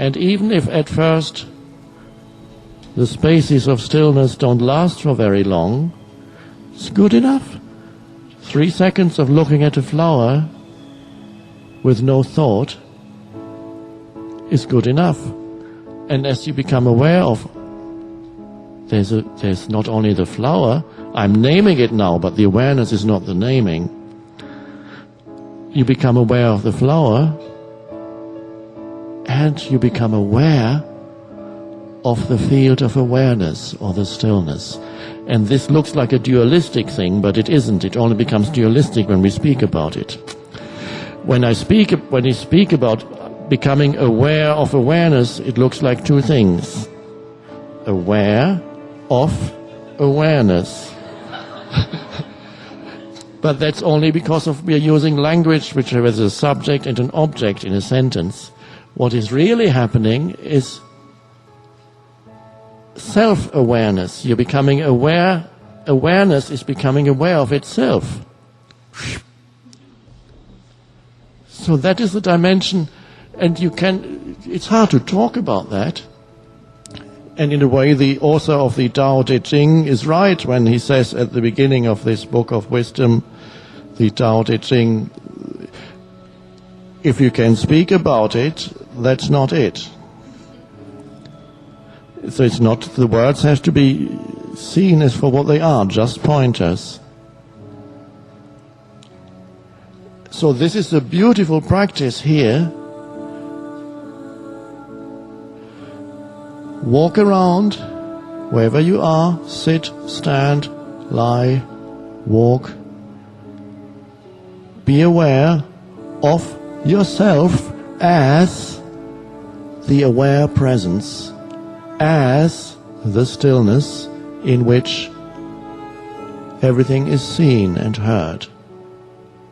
And even if at first the spaces of stillness don't last for very long, it's good enough. 3 seconds of looking at a flower with no thought is good enough. And as you become aware of, there's not only the flower, I'm naming it now, but the awareness is not the naming. You become aware of the flower, and you become aware of the field of awareness, or the stillness. And this looks like a dualistic thing, but it isn't. It only becomes dualistic when we speak about it. When you speak about becoming aware of awareness, it looks like two things. Aware of awareness. But that's only because we are using language which has a subject and an object in a sentence. What is really happening is self-awareness. You're becoming aware. Awareness is becoming aware of itself. So that is the dimension, and it's hard to talk about that. And in a way, the author of the Tao Te Ching is right when he says at the beginning of this book of wisdom, the Tao Te Ching, if you can speak about it, that's not it. So it's not, the words have to be seen as for what they are, just pointers. So this is a beautiful practice here. Walk around wherever you are, sit, stand, lie, walk. Be aware of yourself as the aware presence, as the stillness in which everything is seen and heard.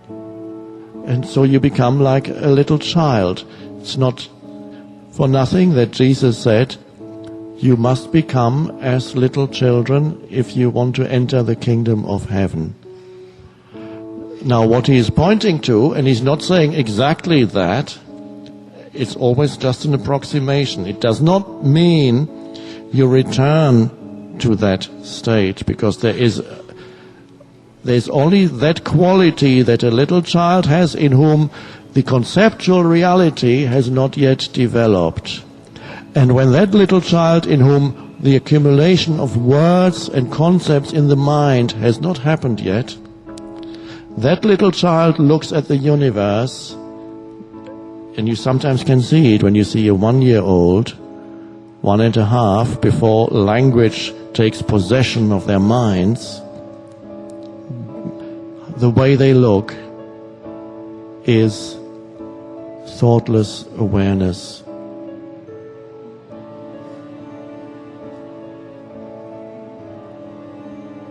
And so you become like a little child. It's not for nothing that Jesus said, you must become as little children if you want to enter the kingdom of heaven. Now what he is pointing to, and he's not saying exactly that, it's always just an approximation. It does not mean you return to that state, because there's only that quality that a little child has in whom the conceptual reality has not yet developed. And when that little child in whom the accumulation of words and concepts in the mind has not happened yet, that little child looks at the universe, and you sometimes can see it when you see a 1-year-old, 1.5, before language takes possession of their minds. The way they look is thoughtless awareness.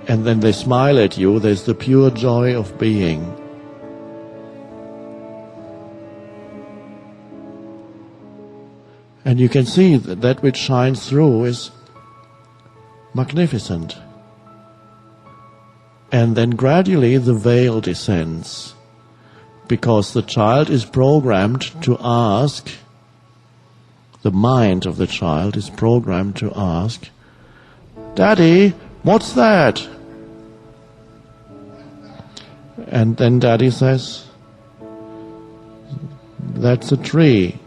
And then they smile at you, there's the pure joy of being. And you can see that that which shines through is magnificent. And then gradually the veil descends, because the child is programmed to ask, the mind of the child is programmed to ask, Daddy, what's that? And then Daddy says, that's a tree.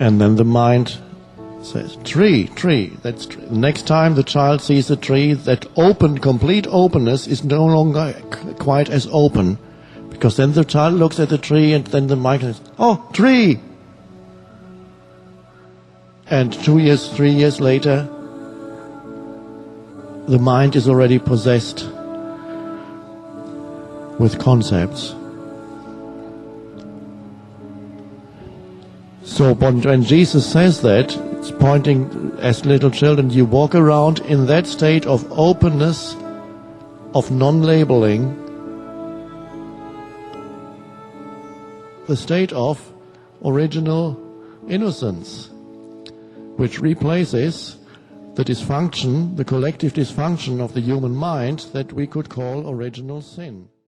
And then the mind says, tree, that's tree. Next time the child sees a tree, that open, complete openness is no longer quite as open. Because then the child looks at the tree and then the mind says, oh, tree! And 2 years, 3 years later, the mind is already possessed with concepts. So when Jesus says that, it's pointing, as little children, you walk around in that state of openness, of non-labeling, the state of original innocence, which replaces the dysfunction, the collective dysfunction of the human mind that we could call original sin.